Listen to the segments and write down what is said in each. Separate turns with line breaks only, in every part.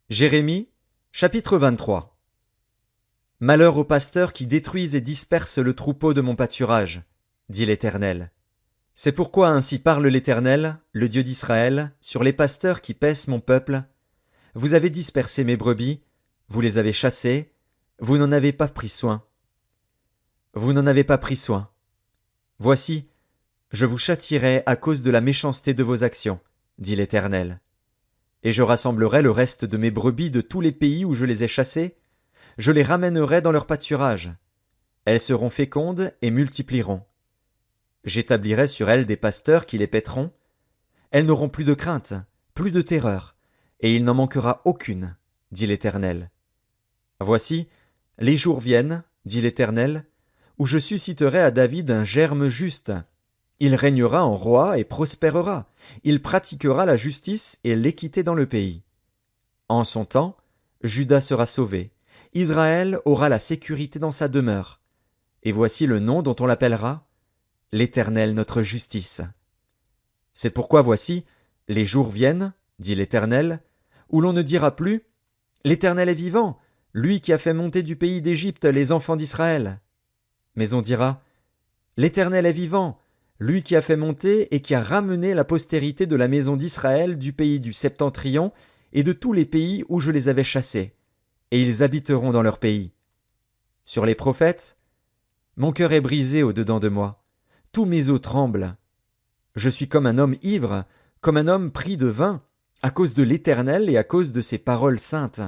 Jérémie, chapitre 23. Malheur aux pasteurs qui détruisent et dispersent le troupeau de mon pâturage, dit l'Éternel. C'est pourquoi ainsi parle l'Éternel, le Dieu d'Israël, sur les pasteurs qui paissent mon peuple. Vous avez dispersé mes brebis, vous les avez chassées, vous n'en avez pas pris soin. Vous n'en avez pas pris soin. Voici, je vous châtierai à cause de la méchanceté de vos actions, dit l'Éternel. Et je rassemblerai le reste de mes brebis de tous les pays où je les ai chassées, je les ramènerai dans leur pâturage. Elles seront fécondes et multiplieront. J'établirai sur elles des pasteurs qui les paîtront. Elles n'auront plus de crainte, plus de terreur, et il n'en manquera aucune, dit l'Éternel. Voici, les jours viennent, dit l'Éternel, où je susciterai à David un germe juste. Il régnera en roi et prospérera. Il pratiquera la justice et l'équité dans le pays. En son temps, Juda sera sauvé. Israël aura la sécurité dans sa demeure. Et voici le nom dont on l'appellera: l'Éternel notre justice. C'est pourquoi voici, les jours viennent, dit l'Éternel, où l'on ne dira plus: l'Éternel est vivant, lui qui a fait monter du pays d'Égypte les enfants d'Israël. Mais on dira: l'Éternel est vivant, lui qui a fait monter et qui a ramené la postérité de la maison d'Israël du pays du Septentrion et de tous les pays où je les avais chassés, et ils habiteront dans leur pays. Sur les prophètes, mon cœur est brisé au-dedans de moi, tous mes os tremblent. Je suis comme un homme ivre, comme un homme pris de vin, à cause de l'Éternel et à cause de ses paroles saintes.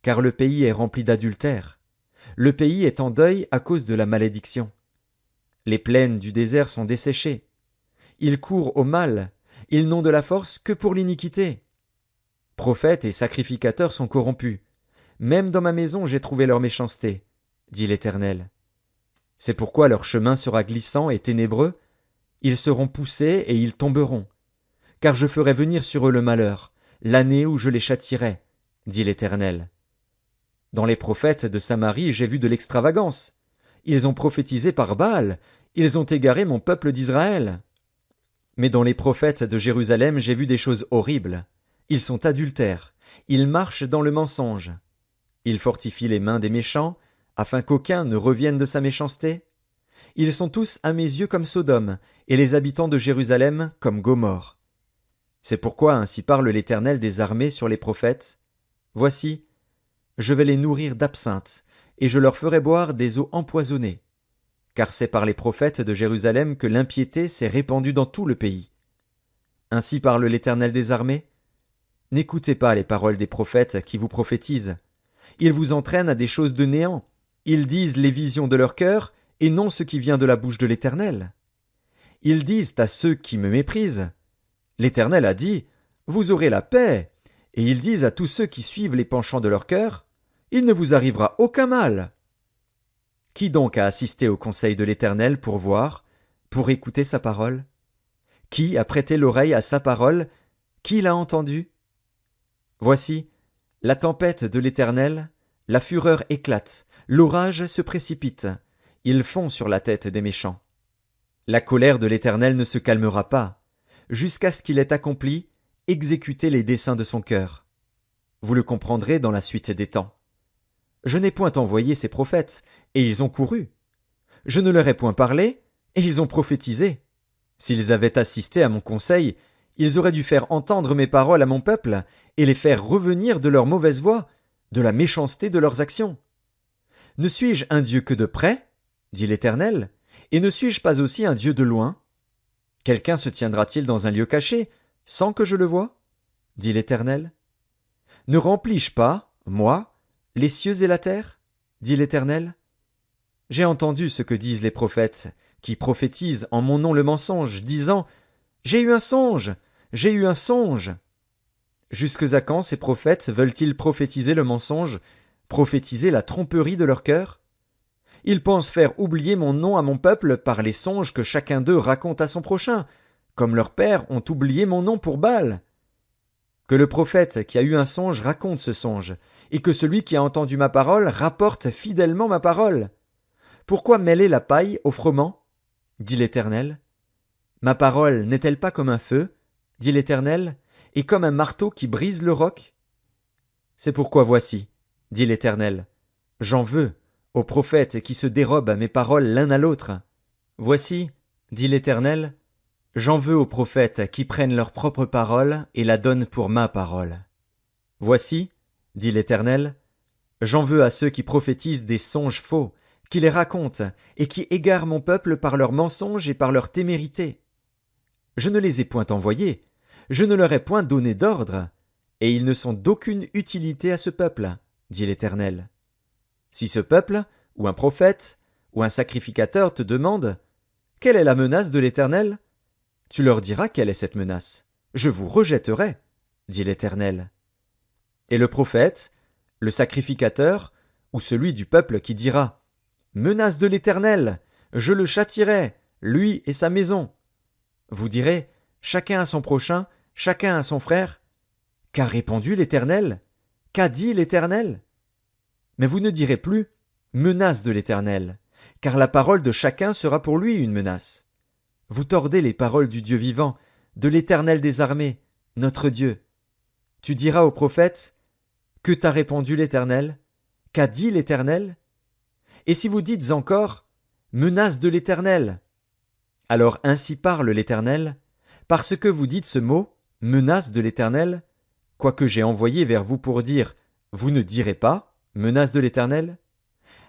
Car le pays est rempli d'adultère, le pays est en deuil à cause de la malédiction. Les plaines du désert sont desséchées. Ils courent au mal, ils n'ont de la force que pour l'iniquité. Prophètes et sacrificateurs sont corrompus. Même dans ma maison j'ai trouvé leur méchanceté, dit l'Éternel. C'est pourquoi leur chemin sera glissant et ténébreux, ils seront poussés et ils tomberont. Car je ferai venir sur eux le malheur, l'année où je les châtierai, dit l'Éternel. Dans les prophètes de Samarie j'ai vu de l'extravagance. Ils ont prophétisé par Baal, ils ont égaré mon peuple d'Israël. Mais dans les prophètes de Jérusalem j'ai vu des choses horribles. Ils sont adultères, ils marchent dans le mensonge. Ils fortifient les mains des méchants, afin qu'aucun ne revienne de sa méchanceté. Ils sont tous à mes yeux comme Sodome, et les habitants de Jérusalem comme Gomorrhe. C'est pourquoi ainsi parle l'Éternel des armées sur les prophètes. Voici, je vais les nourrir d'absinthe, et je leur ferai boire des eaux empoisonnées. Car c'est par les prophètes de Jérusalem que l'impiété s'est répandue dans tout le pays. Ainsi parle l'Éternel des armées. N'écoutez pas les paroles des prophètes qui vous prophétisent. Ils vous entraînent à des choses de néant. Ils disent les visions de leur cœur, et non ce qui vient de la bouche de l'Éternel. Ils disent à ceux qui me méprisent: l'Éternel a dit, vous aurez la paix. Et ils disent à tous ceux qui suivent les penchants de leur cœur: il ne vous arrivera aucun mal. Qui donc a assisté au conseil de l'Éternel pour voir, pour écouter sa parole? Qui a prêté l'oreille à sa parole? Qui l'a entendu? Voici, la tempête de l'Éternel, la fureur éclate, l'orage se précipite, il fond sur la tête des méchants. La colère de l'Éternel ne se calmera pas, jusqu'à ce qu'il ait accompli, exécuté les desseins de son cœur. Vous le comprendrez dans la suite des temps. Je n'ai point envoyé ces prophètes, et ils ont couru. Je ne leur ai point parlé, et ils ont prophétisé. S'ils avaient assisté à mon conseil, ils auraient dû faire entendre mes paroles à mon peuple, et les faire revenir de leur mauvaise voie, de la méchanceté de leurs actions. Ne suis-je un Dieu que de près, dit l'Éternel, et ne suis-je pas aussi un Dieu de loin? Quelqu'un se tiendra-t-il dans un lieu caché, sans que je le voie? Dit l'Éternel. Ne remplis-je pas, moi, les cieux et la terre? Dit l'Éternel. J'ai entendu ce que disent les prophètes, qui prophétisent en mon nom le mensonge, disant: j'ai eu un songe, j'ai eu un songe. Jusques à quand ces prophètes veulent-ils prophétiser le mensonge, prophétiser la tromperie de leur cœur? Ils pensent faire oublier mon nom à mon peuple par les songes que chacun d'eux raconte à son prochain, comme leurs pères ont oublié mon nom pour Baal. Que le prophète qui a eu un songe raconte ce songe, et que celui qui a entendu ma parole rapporte fidèlement ma parole. Pourquoi mêler la paille au froment? Dit l'Éternel. Ma parole n'est-elle pas comme un feu, dit l'Éternel, et comme un marteau qui brise le roc? C'est pourquoi voici, dit l'Éternel, j'en veux aux prophètes qui se dérobent à mes paroles l'un à l'autre. Voici, dit l'Éternel, j'en veux aux prophètes qui prennent leur propre parole et la donnent pour ma parole. Voici, dit l'Éternel, j'en veux à ceux qui prophétisent des songes faux, qui les racontent et qui égarent mon peuple par leurs mensonges et par leur témérité. Je ne les ai point envoyés, je ne leur ai point donné d'ordre, et ils ne sont d'aucune utilité à ce peuple, dit l'Éternel. Si ce peuple, ou un prophète, ou un sacrificateur te demande « Quelle est la menace de l'Éternel ?» Tu leur diras quelle est cette menace. Je vous rejetterai, dit l'Éternel. Et le prophète, le sacrificateur, ou celui du peuple qui dira « Menace de l'Éternel, je le châtierai, lui et sa maison. » Vous direz « Chacun à son prochain, chacun à son frère. » Qu'a répondu l'Éternel? Qu'a dit l'Éternel? Mais vous ne direz plus « Menace de l'Éternel », car la parole de chacun sera pour lui une menace. Vous tordez les paroles du Dieu vivant, de l'Éternel des armées, notre Dieu. Tu diras au prophète « Que t'a répondu l'Éternel? Qu'a dit l'Éternel ?» Et si vous dites encore « Menace de l'Éternel », alors ainsi parle l'Éternel, parce que vous dites ce mot « Menace de l'Éternel », quoique j'ai envoyé vers vous pour dire « Vous ne direz pas, menace de l'Éternel » ?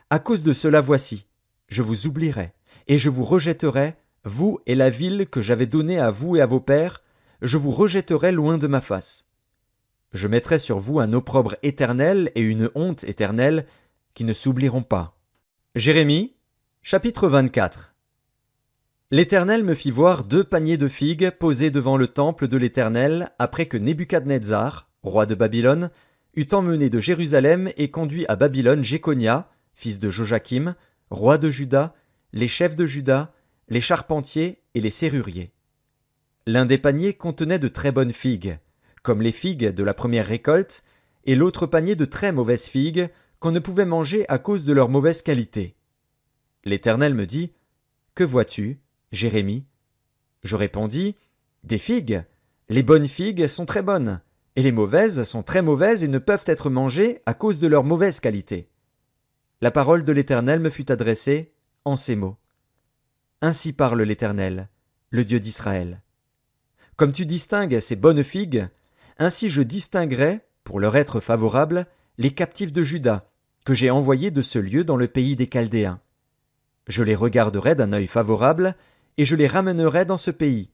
À cause de cela voici, je vous oublierai, et je vous rejetterai, vous et la ville que j'avais donnée à vous et à vos pères, je vous rejetterai loin de ma face. Je mettrai sur vous un opprobre éternel et une honte éternelle qui ne s'oublieront pas. Jérémie, chapitre 24. L'Éternel me fit voir 2 paniers de figues posés devant le temple de l'Éternel après que Nebuchadnezzar, roi de Babylone, eut emmené de Jérusalem et conduit à Babylone Jéconia, fils de Joachim, roi de Juda, les chefs de Juda, les charpentiers et les serruriers. L'un des paniers contenait de très bonnes figues, comme les figues de la première récolte, et l'autre panier de très mauvaises figues qu'on ne pouvait manger à cause de leur mauvaise qualité. L'Éternel me dit, « Que vois-tu, Jérémie ?» Je répondis, « Des figues. Les bonnes figues sont très bonnes, et les mauvaises sont très mauvaises et ne peuvent être mangées à cause de leur mauvaise qualité. » La parole de l'Éternel me fut adressée en ces mots. Ainsi parle l'Éternel, le Dieu d'Israël. Comme tu distingues ces bonnes figues, ainsi je distinguerai, pour leur être favorable, les captifs de Juda, que j'ai envoyés de ce lieu dans le pays des Chaldéens. Je les regarderai d'un œil favorable, et je les ramènerai dans ce pays.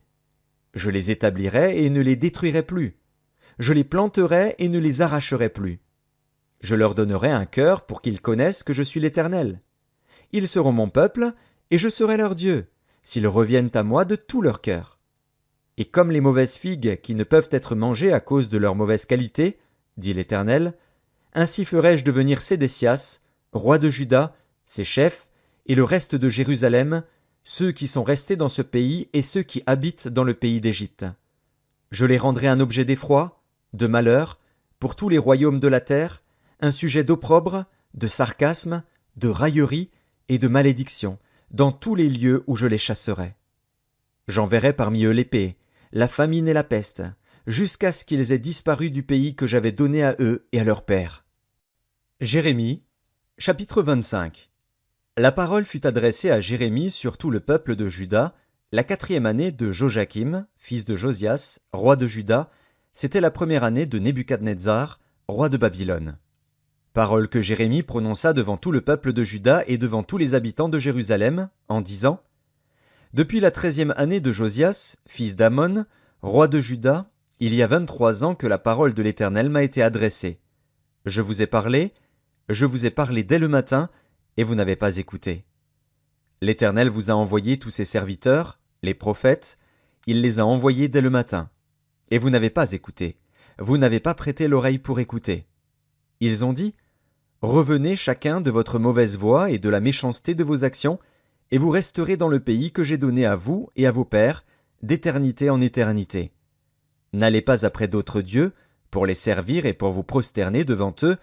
Je les établirai et ne les détruirai plus. Je les planterai et ne les arracherai plus. Je leur donnerai un cœur pour qu'ils connaissent que je suis l'Éternel. Ils seront mon peuple, et je serai leur Dieu, s'ils reviennent à moi de tout leur cœur. Et comme les mauvaises figues qui ne peuvent être mangées à cause de leur mauvaise qualité, dit l'Éternel, ainsi ferai-je devenir Sédécias, roi de Juda, ses chefs, et le reste de Jérusalem, ceux qui sont restés dans ce pays et ceux qui habitent dans le pays d'Égypte. Je les rendrai un objet d'effroi, de malheur, pour tous les royaumes de la terre, un sujet d'opprobre, de sarcasme, de raillerie et de malédiction, dans tous les lieux où je les chasserai. J'enverrai parmi eux l'épée, la famine et la peste, jusqu'à ce qu'ils aient disparu du pays que j'avais donné à eux et à leurs pères. Jérémie, chapitre 25. La parole fut adressée à Jérémie sur tout le peuple de Juda, la 4e année de Joachim, fils de Josias, roi de Juda, c'était la première année de Nebuchadnezzar, roi de Babylone. Parole que Jérémie prononça devant tout le peuple de Juda et devant tous les habitants de Jérusalem, en disant « Depuis la 13e année de Josias, fils d'Amon, roi de Juda, il y a 23 ans que la parole de l'Éternel m'a été adressée. Je vous ai parlé dès le matin, et vous n'avez pas écouté. L'Éternel vous a envoyé tous ses serviteurs, les prophètes, il les a envoyés dès le matin. Et vous n'avez pas écouté, vous n'avez pas prêté l'oreille pour écouter. Ils ont dit, revenez chacun de votre mauvaise voie et de la méchanceté de vos actions, et vous resterez dans le pays que j'ai donné à vous et à vos pères, d'éternité en éternité. N'allez pas après d'autres dieux, pour les servir et pour vous prosterner devant eux,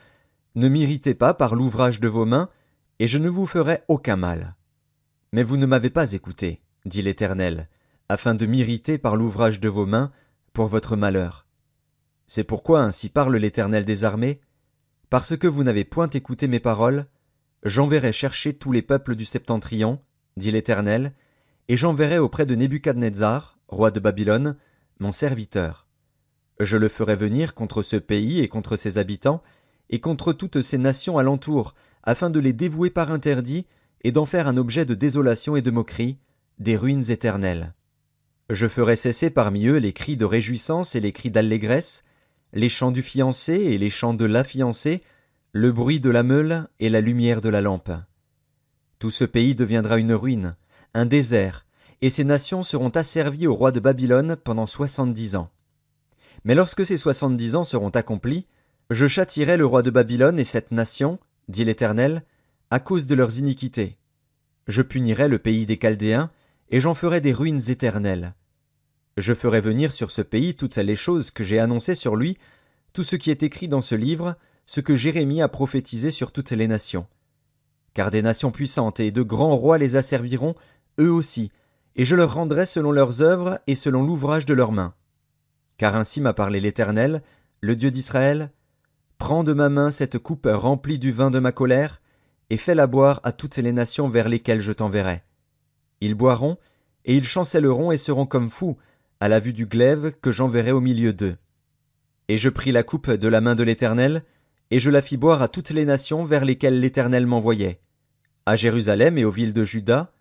ne m'irritez pas par l'ouvrage de vos mains, et je ne vous ferai aucun mal. Mais vous ne m'avez pas écouté, dit l'Éternel, afin de m'irriter par l'ouvrage de vos mains, pour votre malheur. C'est pourquoi ainsi parle l'Éternel des armées, Parce que vous n'avez point écouté mes paroles, j'enverrai chercher tous les peuples du septentrion, dit l'Éternel, et j'enverrai auprès de Nebuchadnezzar, roi de Babylone, mon serviteur. Je le ferai venir contre ce pays et contre ses habitants, et contre toutes ces nations alentour, afin de les dévouer par interdit, et d'en faire un objet de désolation et de moquerie, des ruines éternelles. Je ferai cesser parmi eux les cris de réjouissance et les cris d'allégresse, les chants du fiancé et les chants de la fiancée, le bruit de la meule et la lumière de la lampe. Tout ce pays deviendra une ruine, un désert, et ces nations seront asservies au roi de Babylone pendant 70 ans. Mais lorsque ces 70 ans seront accomplis, je châtierai le roi de Babylone et cette nation, dit l'Éternel, à cause de leurs iniquités. Je punirai le pays des Chaldéens, et j'en ferai des ruines éternelles. Je ferai venir sur ce pays toutes les choses que j'ai annoncées sur lui, tout ce qui est écrit dans ce livre, ce que Jérémie a prophétisé sur toutes les nations. Car des nations puissantes et de grands rois les asserviront, eux aussi, et je leur rendrai selon leurs œuvres et selon l'ouvrage de leurs mains. Car ainsi m'a parlé l'Éternel, le Dieu d'Israël, prends de ma main cette coupe remplie du vin de ma colère, et fais-la boire à toutes les nations vers lesquelles je t'enverrai. Ils boiront, et ils chancelleront et seront comme fous, à la vue du glaive que j'enverrai au milieu d'eux. Et je pris la coupe de la main de l'Éternel, et je la fis boire à toutes les nations vers lesquelles l'Éternel m'envoyait, à Jérusalem et aux villes de Juda,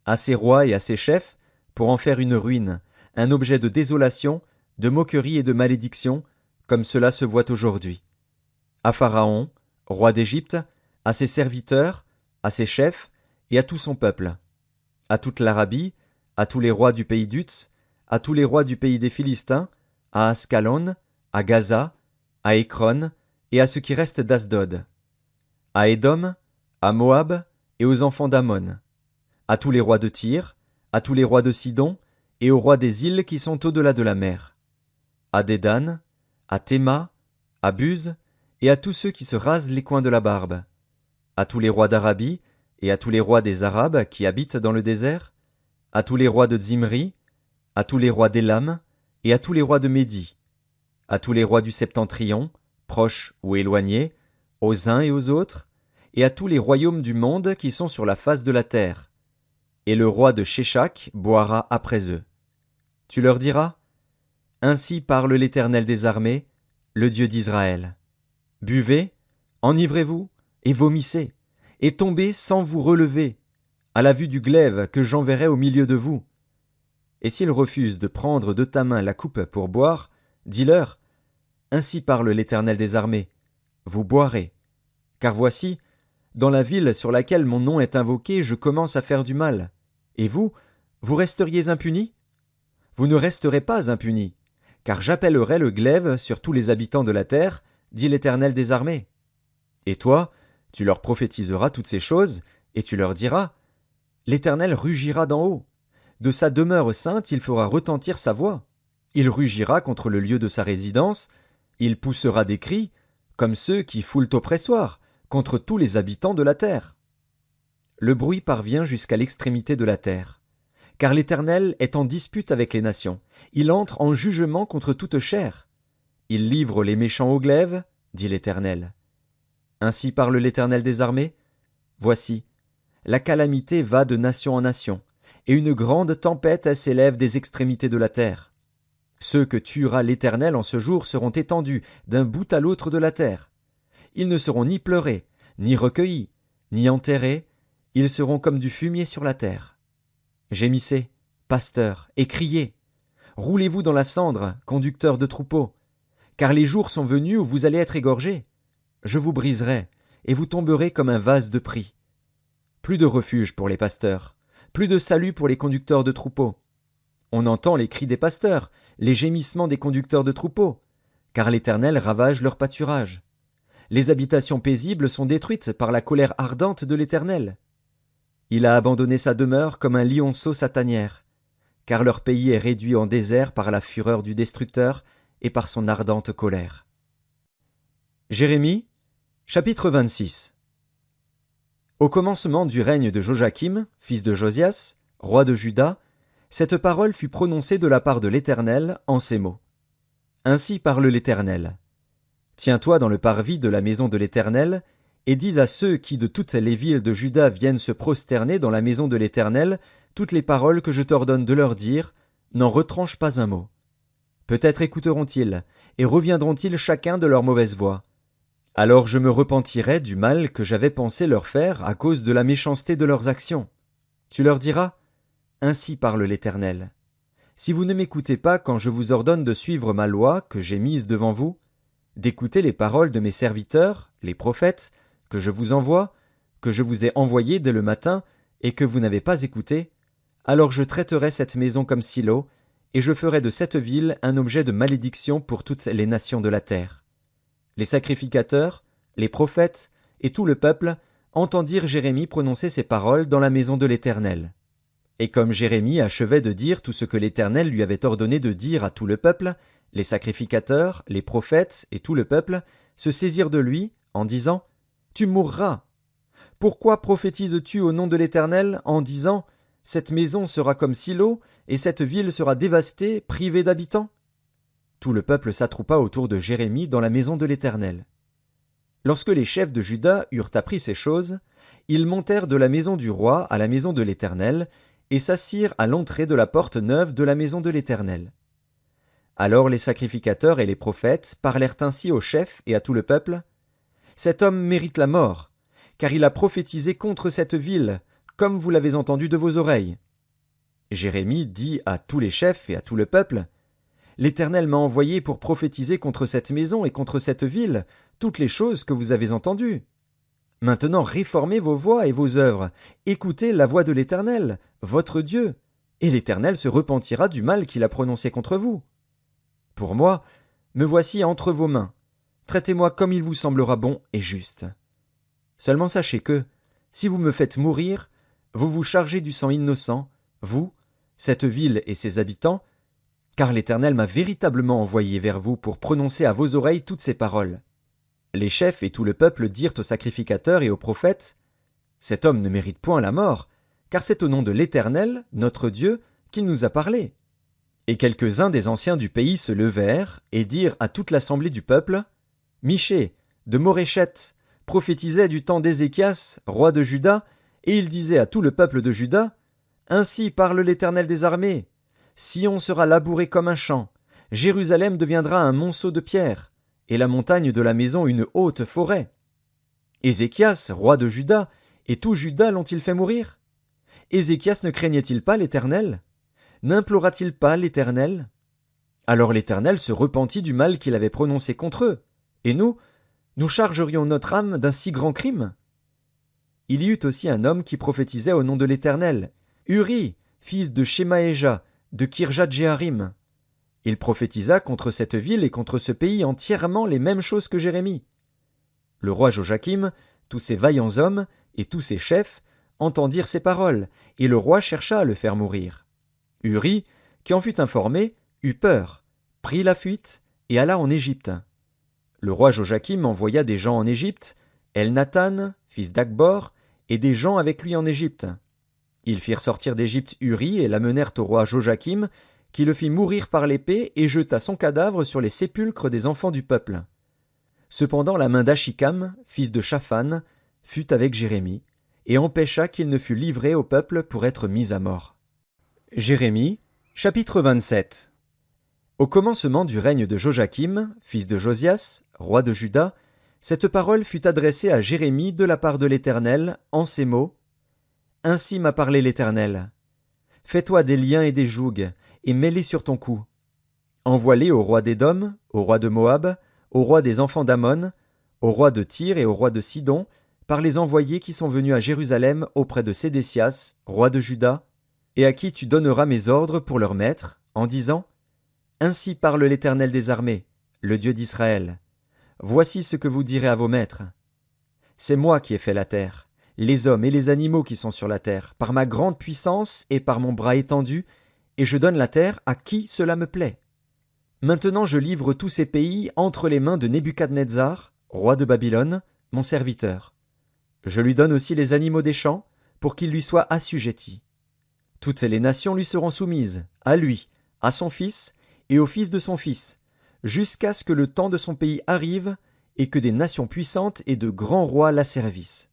à ses rois et à ses chefs, pour en faire une ruine, un objet de désolation, de moquerie et de malédiction, comme cela se voit aujourd'hui. À Pharaon, roi d'Égypte, à ses serviteurs, à ses chefs, et à tout son peuple, à toute l'Arabie, à tous les rois du pays d'Utz, à tous les rois du pays des Philistins, à Ascalon, à Gaza, à Écron, et à ce qui reste d'Asdod, à Édom, à Moab, et aux enfants d'Ammon, à tous les rois de Tyr, à tous les rois de Sidon, et aux rois des îles qui sont au-delà de la mer, à Dédan, à Théma, à Buz, et à tous ceux qui se rasent les coins de la barbe, à tous les rois d'Arabie, et à tous les rois des Arabes qui habitent dans le désert, à tous les rois de Zimri, à tous les rois d'Élam, et à tous les rois de Médie, à tous les rois du septentrion, proches ou éloignés, aux uns et aux autres, et à tous les royaumes du monde qui sont sur la face de la terre. Et le roi de Sheshak boira après eux. Tu leur diras, ainsi parle l'Éternel des armées, le Dieu d'Israël. Buvez, enivrez-vous, et vomissez, et tombez sans vous relever, à la vue du glaive que j'enverrai au milieu de vous. Et s'ils refusent de prendre de ta main la coupe pour boire, dis-leur, ainsi parle l'Éternel des armées, vous boirez. Car voici, dans la ville sur laquelle mon nom est invoqué, je commence à faire du mal. Et vous, vous resteriez impunis? Vous ne resterez pas impunis, car j'appellerai le glaive sur tous les habitants de la terre, dit l'Éternel des armées. Et toi, tu leur prophétiseras toutes ces choses, et tu leur diras, l'Éternel rugira d'en haut. De sa demeure sainte, il fera retentir sa voix. Il rugira contre le lieu de sa résidence, il poussera des cris, comme ceux qui foulent au pressoir, contre tous les habitants de la terre. Le bruit parvient jusqu'à l'extrémité de la terre. Car l'Éternel est en dispute avec les nations, il entre en jugement contre toute chair. Il livre les méchants au glaive, dit l'Éternel. Ainsi parle l'Éternel des armées. Voici, la calamité va de nation en nation, et une grande tempête s'élève des extrémités de la terre. Ceux que tuera l'Éternel en ce jour seront étendus d'un bout à l'autre de la terre. Ils ne seront ni pleurés, ni recueillis, ni enterrés, ils seront comme du fumier sur la terre. Gémissez, pasteurs, et criez. Roulez-vous dans la cendre, conducteurs de troupeaux, car les jours sont venus où vous allez être égorgés. Je vous briserai, et vous tomberez comme un vase de prix. Plus de refuge pour les pasteurs, plus de salut pour les conducteurs de troupeaux. On entend les cris des pasteurs, les gémissements des conducteurs de troupeaux, car l'Éternel ravage leur pâturage. Les habitations paisibles sont détruites par la colère ardente de l'Éternel. Il a abandonné sa demeure comme un lionceau sa tanière, car leur pays est réduit en désert par la fureur du destructeur et par son ardente colère. Jérémie, chapitre 26. Au commencement du règne de Joachim, fils de Josias, roi de Juda, cette parole fut prononcée de la part de l'Éternel en ces mots. Ainsi parle l'Éternel. Tiens-toi dans le parvis de la maison de l'Éternel, et dis à ceux qui de toutes les villes de Juda viennent se prosterner dans la maison de l'Éternel toutes les paroles que je t'ordonne de leur dire, n'en retranche pas un mot. Peut-être écouteront-ils, et reviendront-ils chacun de leur mauvaise voie. Alors je me repentirai du mal que j'avais pensé leur faire à cause de la méchanceté de leurs actions. Tu leur diras, ainsi parle l'Éternel. Si vous ne m'écoutez pas quand je vous ordonne de suivre ma loi que j'ai mise devant vous, d'écouter les paroles de mes serviteurs, les prophètes, que je vous envoie, que je vous ai envoyés dès le matin, et que vous n'avez pas écouté, alors je traiterai cette maison comme Silo, et je ferai de cette ville un objet de malédiction pour toutes les nations de la terre. Les sacrificateurs, les prophètes et tout le peuple entendirent Jérémie prononcer ces paroles dans la maison de l'Éternel. Et comme Jérémie achevait de dire tout ce que l'Éternel lui avait ordonné de dire à tout le peuple, les sacrificateurs, les prophètes et tout le peuple se saisirent de lui en disant « Tu mourras ! Pourquoi prophétises-tu au nom de l'Éternel en disant « Cette maison sera comme Silo, et cette ville sera dévastée, privée d'habitants » Tout le peuple s'attroupa autour de Jérémie dans la maison de l'Éternel. Lorsque les chefs de Juda eurent appris ces choses, ils montèrent de la maison du roi à la maison de l'Éternel, et s'assirent à l'entrée de la porte neuve de la maison de l'Éternel. Alors les sacrificateurs et les prophètes parlèrent ainsi aux chefs et à tout le peuple. Cet homme mérite la mort, car il a prophétisé contre cette ville, comme vous l'avez entendu de vos oreilles. Jérémie dit à tous les chefs et à tout le peuple, l'Éternel m'a envoyé pour prophétiser contre cette maison et contre cette ville toutes les choses que vous avez entendues. Maintenant réformez vos voies et vos œuvres, écoutez la voix de l'Éternel, votre Dieu, et l'Éternel se repentira du mal qu'il a prononcé contre vous. Pour moi, me voici entre vos mains. Traitez-moi comme il vous semblera bon et juste. Seulement sachez que, si vous me faites mourir, vous vous chargez du sang innocent, vous, cette ville et ses habitants, car l'Éternel m'a véritablement envoyé vers vous pour prononcer à vos oreilles toutes ces paroles. Les chefs et tout le peuple dirent aux sacrificateurs et aux prophètes, « Cet homme ne mérite point la mort, car c'est au nom de l'Éternel, notre Dieu, qu'il nous a parlé. » Et quelques-uns des anciens du pays se levèrent et dirent à toute l'assemblée du peuple, « Michée, de Moréchet, prophétisait du temps d'Ézéchias, roi de Juda, et il disait à tout le peuple de Juda, « Ainsi parle l'Éternel des armées. Sion sera labouré comme un champ, Jérusalem deviendra un monceau de pierre, et la montagne de la maison une haute forêt. Ézéchias, roi de Juda, et tout Juda l'ont-ils fait mourir? Ézéchias ne craignait-il pas l'Éternel? N'implora-t-il pas l'Éternel? Alors l'Éternel se repentit du mal qu'il avait prononcé contre eux, et nous chargerions notre âme d'un si grand crime? Il y eut aussi un homme qui prophétisait au nom de l'Éternel, Uri, fils de Shemaéja, de Kirjat-Jéarim. Il prophétisa contre cette ville et contre ce pays entièrement les mêmes choses que Jérémie. Le roi Joachim, tous ses vaillants hommes et tous ses chefs entendirent ces paroles, et le roi chercha à le faire mourir. Uri, qui en fut informé, eut peur, prit la fuite et alla en Égypte. Le roi Joachim envoya des gens en Égypte, Elnathan, fils d'Akbor, et des gens avec lui en Égypte. Ils firent sortir d'Égypte Uri et l'amenèrent au roi Joachim, qui le fit mourir par l'épée et jeta son cadavre sur les sépulcres des enfants du peuple. Cependant la main d'Achikam, fils de Shaphan, fut avec Jérémie, et empêcha qu'il ne fût livré au peuple pour être mis à mort. Jérémie, chapitre 27. Au commencement du règne de Joachim, fils de Josias, roi de Juda, cette parole fut adressée à Jérémie de la part de l'Éternel, en ces mots. Ainsi m'a parlé l'Éternel. Fais-toi des liens et des jougs, et mets-les sur ton cou. Envoie-les au roi d'Édom, au roi de Moab, au roi des enfants d'Ammon, au roi de Tyr et au roi de Sidon, par les envoyés qui sont venus à Jérusalem auprès de Sédécias, roi de Juda, et à qui tu donneras mes ordres pour leur maître, en disant « Ainsi parle l'Éternel des armées, le Dieu d'Israël. Voici ce que vous direz à vos maîtres. C'est moi qui ai fait la terre, les hommes et les animaux qui sont sur la terre, par ma grande puissance et par mon bras étendu, et je donne la terre à qui cela me plaît. Maintenant je livre tous ces pays entre les mains de Nebuchadnezzar, roi de Babylone, mon serviteur. Je lui donne aussi les animaux des champs, pour qu'ils lui soient assujettis. Toutes les nations lui seront soumises, à lui, à son fils et au fils de son fils, jusqu'à ce que le temps de son pays arrive et que des nations puissantes et de grands rois l'asservissent.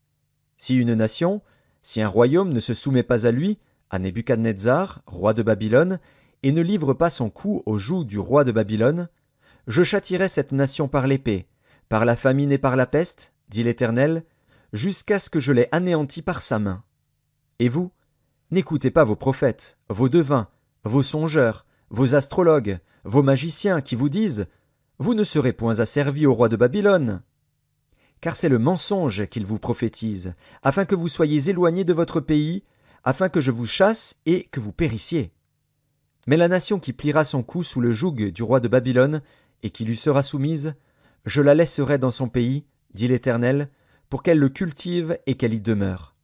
Si une nation, si un royaume ne se soumet pas à lui, à Nebuchadnezzar, roi de Babylone, et ne livre pas son cou au joug du roi de Babylone, je châtierai cette nation par l'épée, par la famine et par la peste, dit l'Éternel, jusqu'à ce que je l'aie anéanti par sa main. Et vous, n'écoutez pas vos prophètes, vos devins, vos songeurs, vos astrologues, vos magiciens qui vous disent « Vous ne serez point asservis au roi de Babylone ». Car c'est le mensonge qu'ils vous prophétisent, afin que vous soyez éloignés de votre pays, afin que je vous chasse et que vous périssiez. Mais la nation qui pliera son cou sous le joug du roi de Babylone, et qui lui sera soumise, je la laisserai dans son pays, dit l'Éternel, pour qu'elle le cultive et qu'elle y demeure.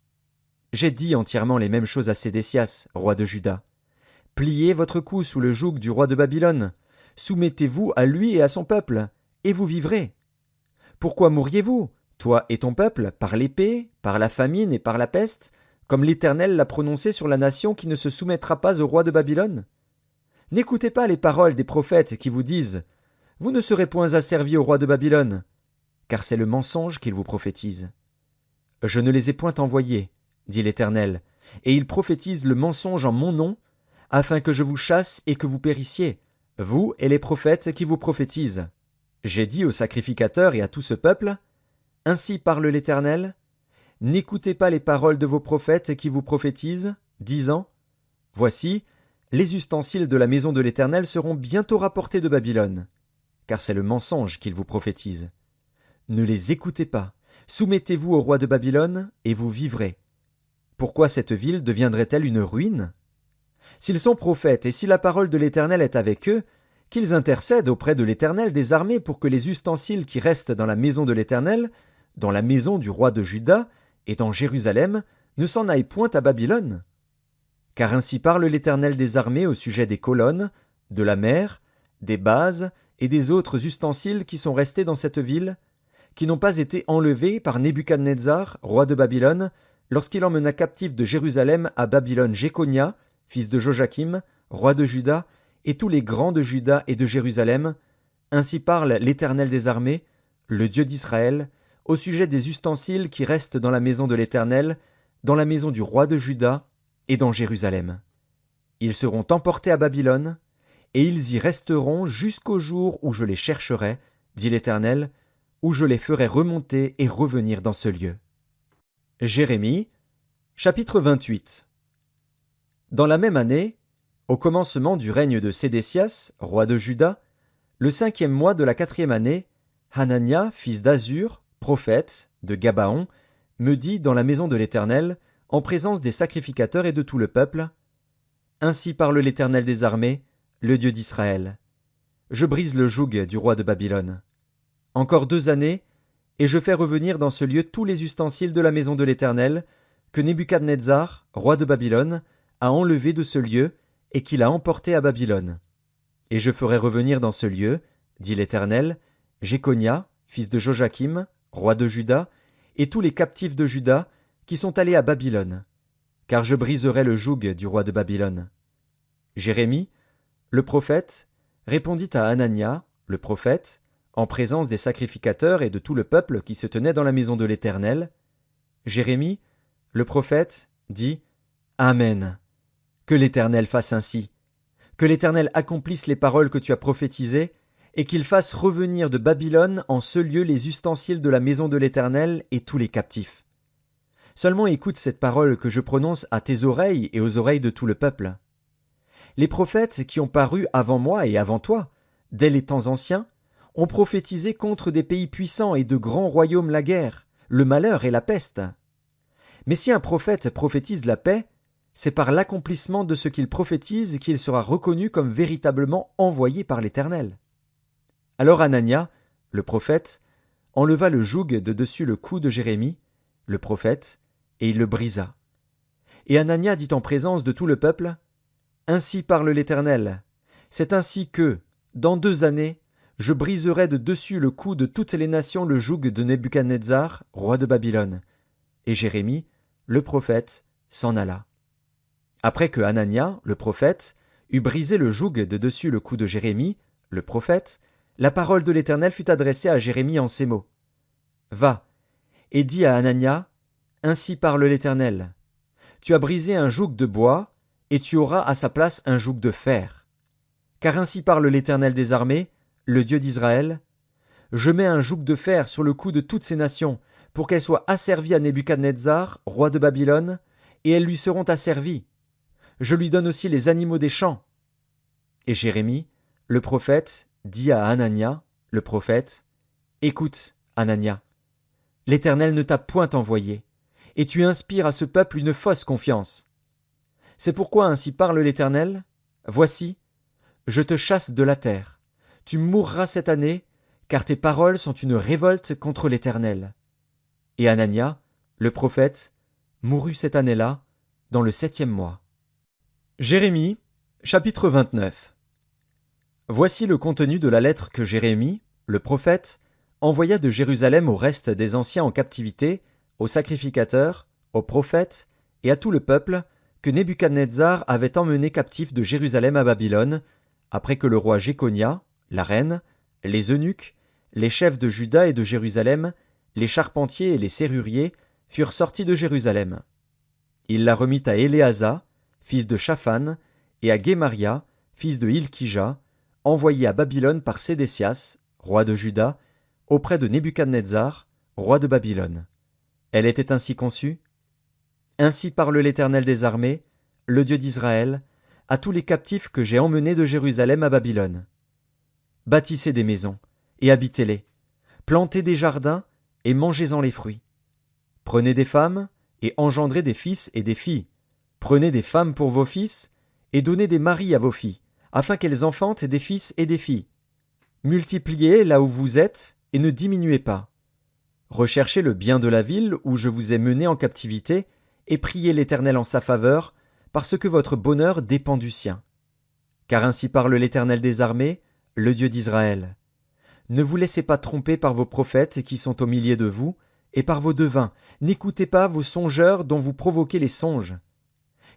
J'ai dit entièrement les mêmes choses à Sédécias, roi de Juda. Pliez votre cou sous le joug du roi de Babylone, soumettez-vous à lui et à son peuple, et vous vivrez. Pourquoi mourriez-vous, toi et ton peuple, par l'épée, par la famine et par la peste, comme l'Éternel l'a prononcé sur la nation qui ne se soumettra pas au roi de Babylone? N'écoutez pas les paroles des prophètes qui vous disent « Vous ne serez point asservis au roi de Babylone », car c'est le mensonge qu'ils vous prophétisent. Je ne les ai point envoyés, dit l'Éternel, et ils prophétisent le mensonge en mon nom, afin que je vous chasse et que vous périssiez, vous et les prophètes qui vous prophétisent. J'ai dit aux sacrificateurs et à tout ce peuple, « Ainsi parle l'Éternel, n'écoutez pas les paroles de vos prophètes qui vous prophétisent, disant, « Voici, les ustensiles de la maison de l'Éternel seront bientôt rapportés de Babylone. » Car c'est le mensonge qu'ils vous prophétisent. Ne les écoutez pas, soumettez-vous au roi de Babylone, et vous vivrez. Pourquoi cette ville deviendrait-elle une ruine? S'ils sont prophètes et si la parole de l'Éternel est avec eux, qu'ils intercèdent auprès de l'Éternel des armées pour que les ustensiles qui restent dans la maison de l'Éternel, dans la maison du roi de Juda et dans Jérusalem, ne s'en aillent point à Babylone. Car ainsi parle l'Éternel des armées au sujet des colonnes, de la mer, des bases et des autres ustensiles qui sont restés dans cette ville, qui n'ont pas été enlevés par Nebuchadnezzar, roi de Babylone, lorsqu'il emmena captif de Jérusalem à Babylone Jéconia, fils de Joachim, roi de Juda, et tous les grands de Juda et de Jérusalem, ainsi parle l'Éternel des armées, le Dieu d'Israël, au sujet des ustensiles qui restent dans la maison de l'Éternel, dans la maison du roi de Juda et dans Jérusalem. Ils seront emportés à Babylone, et ils y resteront jusqu'au jour où je les chercherai, dit l'Éternel, où je les ferai remonter et revenir dans ce lieu. Jérémie, chapitre 28. Dans la même année, au commencement du règne de Sédécias, roi de Juda, le 5e mois de la 4e année, Hanania, fils d'Azur, prophète, de Gabaon, me dit dans la maison de l'Éternel, en présence des sacrificateurs et de tout le peuple, « Ainsi parle l'Éternel des armées, le Dieu d'Israël. Je brise le joug du roi de Babylone. Encore 2 années, et je fais revenir dans ce lieu tous les ustensiles de la maison de l'Éternel, que Nebuchadnezzar, roi de Babylone, a enlevés de ce lieu, et qu'il a emportés à Babylone. Et je ferai revenir dans ce lieu, dit l'Éternel, Jéconia, fils de Joachim, roi de Juda, et tous les captifs de Juda, qui sont allés à Babylone, car je briserai le joug du roi de Babylone. » Jérémie, le prophète, répondit à Hanania, le prophète, en présence des sacrificateurs et de tout le peuple qui se tenait dans la maison de l'Éternel. Jérémie, le prophète, dit « Amen. Que l'Éternel fasse ainsi. Que l'Éternel accomplisse les paroles que tu as prophétisées, et qu'il fasse revenir de Babylone en ce lieu les ustensiles de la maison de l'Éternel et tous les captifs. Seulement écoute cette parole que je prononce à tes oreilles et aux oreilles de tout le peuple. Les prophètes qui ont paru avant moi et avant toi, dès les temps anciens, ont prophétisé contre des pays puissants et de grands royaumes la guerre, le malheur et la peste. Mais si un prophète prophétise la paix, c'est par l'accomplissement de ce qu'il prophétise qu'il sera reconnu comme véritablement envoyé par l'Éternel. » Alors Hanania, le prophète, enleva le joug de dessus le cou de Jérémie, le prophète, et il le brisa. Et Hanania dit en présence de tout le peuple, « Ainsi parle l'Éternel, c'est ainsi que, dans 2 années, je briserai de dessus le cou de toutes les nations le joug de Nebuchadnezzar, roi de Babylone. » Et Jérémie, le prophète, s'en alla. Après que Hanania, le prophète, eut brisé le joug de dessus le cou de Jérémie, le prophète, la parole de l'Éternel fut adressée à Jérémie en ces mots. Va, et dis à Anania, ainsi parle l'Éternel. Tu as brisé un joug de bois, et tu auras à sa place un joug de fer. Car ainsi parle l'Éternel des armées, le Dieu d'Israël. Je mets un joug de fer sur le cou de toutes ces nations, pour qu'elles soient asservies à Nebuchadnezzar, roi de Babylone, et elles lui seront asservies. Je lui donne aussi les animaux des champs. Et Jérémie, le prophète, dit à Anania, le prophète, écoute, Anania, l'Éternel ne t'a point envoyé, et tu inspires à ce peuple une fausse confiance. C'est pourquoi ainsi parle l'Éternel, voici, je te chasse de la terre. Tu mourras cette année, car tes paroles sont une révolte contre l'Éternel. Et Anania, le prophète, mourut cette année-là, dans le 7e mois. Jérémie, chapitre 29. Voici le contenu de la lettre que Jérémie, le prophète, envoya de Jérusalem au reste des anciens en captivité, aux sacrificateurs, aux prophètes et à tout le peuple que Nebuchadnezzar avait emmené captif de Jérusalem à Babylone, après que le roi Jéconia, la reine, les eunuques, les chefs de Juda et de Jérusalem, les charpentiers et les serruriers furent sortis de Jérusalem. Il la remit à Éléasa, fils de Shaphan, et à Guémaria, fils de Hilkija, envoyés à Babylone par Sédécias, roi de Juda, auprès de Nebuchadnezzar, roi de Babylone. Elle était ainsi conçue. Ainsi parle l'Éternel des armées, le Dieu d'Israël, à tous les captifs que j'ai emmenés de Jérusalem à Babylone. Bâtissez des maisons, et habitez-les. Plantez des jardins, et mangez-en les fruits. Prenez des femmes, et engendrez des fils et des filles. Prenez des femmes pour vos fils, et donnez des maris à vos filles, afin qu'elles enfantent des fils et des filles. Multipliez là où vous êtes, et ne diminuez pas. Recherchez le bien de la ville où je vous ai mené en captivité, et priez l'Éternel en sa faveur, parce que votre bonheur dépend du sien. Car ainsi parle l'Éternel des armées, le Dieu d'Israël. Ne vous laissez pas tromper par vos prophètes qui sont au milieu de vous, et par vos devins. N'écoutez pas vos songeurs dont vous provoquez les songes.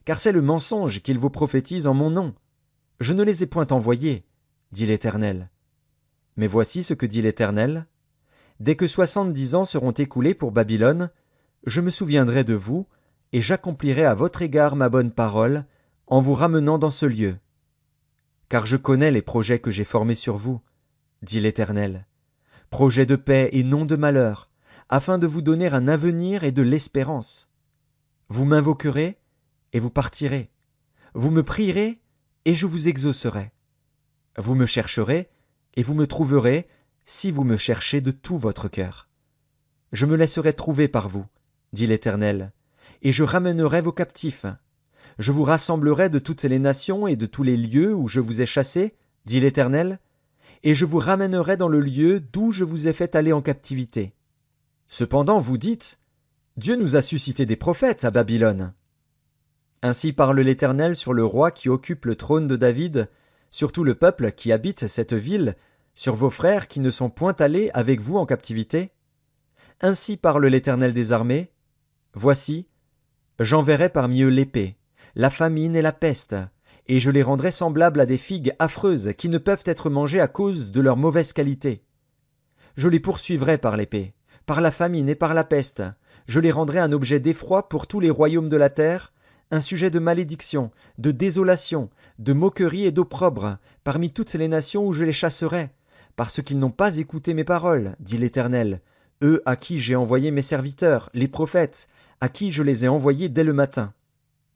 Car c'est le mensonge qu'ils vous prophétisent en mon nom. Je ne les ai point envoyés, dit l'Éternel. Mais voici ce que dit l'Éternel. Dès que 70 ans seront écoulés pour Babylone, je me souviendrai de vous, et j'accomplirai à votre égard ma bonne parole, en vous ramenant dans ce lieu. Car je connais les projets que j'ai formés sur vous, dit l'Éternel, projets de paix et non de malheur, afin de vous donner un avenir et de l'espérance. Vous m'invoquerez, et vous partirez. Vous me prierez, et je vous exaucerai. Vous me chercherez, et vous me trouverez, si vous me cherchez de tout votre cœur. Je me laisserai trouver par vous, dit l'Éternel, et je ramènerai vos captifs. Je vous rassemblerai de toutes les nations et de tous les lieux où je vous ai chassés, dit l'Éternel, et je vous ramènerai dans le lieu d'où je vous ai fait aller en captivité. Cependant, vous dites, Dieu nous a suscité des prophètes à Babylone. Ainsi parle l'Éternel sur le roi qui occupe le trône de David, sur tout le peuple qui habite cette ville, sur vos frères qui ne sont point allés avec vous en captivité. Ainsi parle l'Éternel des armées. Voici, j'enverrai parmi eux l'épée, la famine et la peste, et je les rendrai semblables à des figues affreuses qui ne peuvent être mangées à cause de leur mauvaise qualité. Je les poursuivrai par l'épée, par la famine et par la peste. Je les rendrai un objet d'effroi pour tous les royaumes de la terre, un sujet de malédiction, de désolation, de moquerie et d'opprobre, parmi toutes les nations où je les chasserai, parce qu'ils n'ont pas écouté mes paroles, dit l'Éternel, eux à qui j'ai envoyé mes serviteurs, les prophètes, à qui je les ai envoyés dès le matin.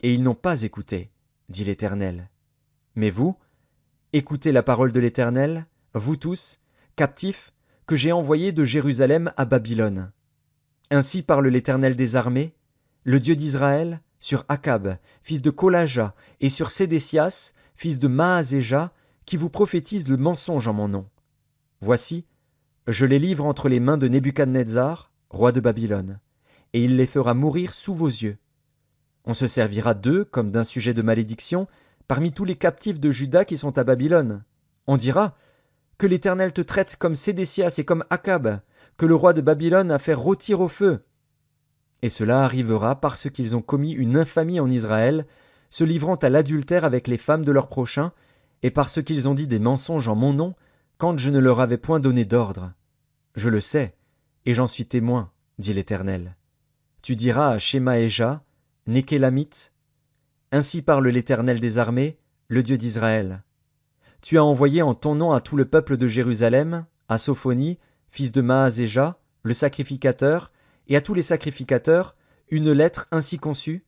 Et ils n'ont pas écouté, dit l'Éternel. Mais vous, écoutez la parole de l'Éternel, vous tous, captifs, que j'ai envoyés de Jérusalem à Babylone. Ainsi parle l'Éternel des armées, le Dieu d'Israël, sur Akab, fils de Kolaja, et sur Sédécias, fils de Maazéja, qui vous prophétisent le mensonge en mon nom. Voici, je les livre entre les mains de Nebuchadnezzar, roi de Babylone, et il les fera mourir sous vos yeux. On se servira d'eux comme d'un sujet de malédiction parmi tous les captifs de Juda qui sont à Babylone. On dira que l'Éternel te traite comme Sédécias et comme Akab, que le roi de Babylone a fait rôtir au feu. Et cela arrivera parce qu'ils ont commis une infamie en Israël, se livrant à l'adultère avec les femmes de leurs prochains, et parce qu'ils ont dit des mensonges en mon nom, quand je ne leur avais point donné d'ordre. Je le sais, et j'en suis témoin, dit l'Éternel. Tu diras à Shemaéja, Nékélamite, ainsi parle l'Éternel des armées, le Dieu d'Israël. Tu as envoyé en ton nom à tout le peuple de Jérusalem, à Sophonie, fils de Maazéja, le sacrificateur, et à tous les sacrificateurs, une lettre ainsi conçue.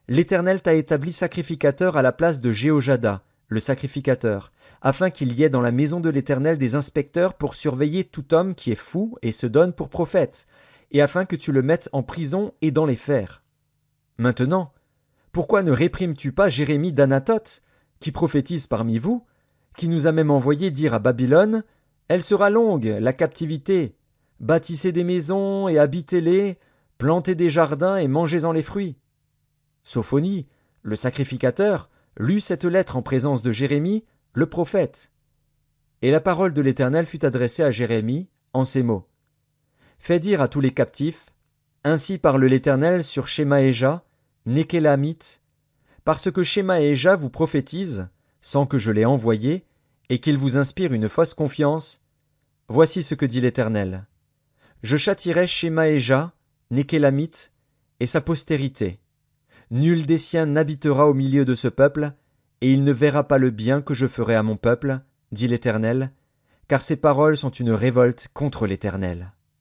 L'Éternel t'a établi sacrificateur à la place de Jéhojada, le sacrificateur, afin qu'il y ait dans la maison de l'Éternel des inspecteurs pour surveiller tout homme qui est fou et se donne pour prophète, et afin que tu le mettes en prison et dans les fers. Maintenant, pourquoi ne réprimes-tu pas Jérémie d'Anathoth, qui prophétise parmi vous, qui nous a même envoyé dire à Babylone, elle sera longue, la captivité, bâtissez des maisons et habitez-les, plantez des jardins et mangez-en les fruits. Sophonie, le sacrificateur, lut cette lettre en présence de Jérémie, le prophète. Et la parole de l'Éternel fut adressée à Jérémie en ces mots. Fais dire à tous les captifs, ainsi parle l'Éternel sur Shemaéja, Nékélamite, parce que Shemaéja vous prophétise, sans que je l'ai envoyé, et qu'il vous inspire une fausse confiance. Voici ce que dit l'Éternel. Je châtirai Shemaéja, Nékélamite, et sa postérité. Nul des siens n'habitera au milieu de ce peuple, et il ne verra pas le bien que je ferai à mon peuple, dit l'Éternel, car ces paroles sont une révolte contre l'Éternel.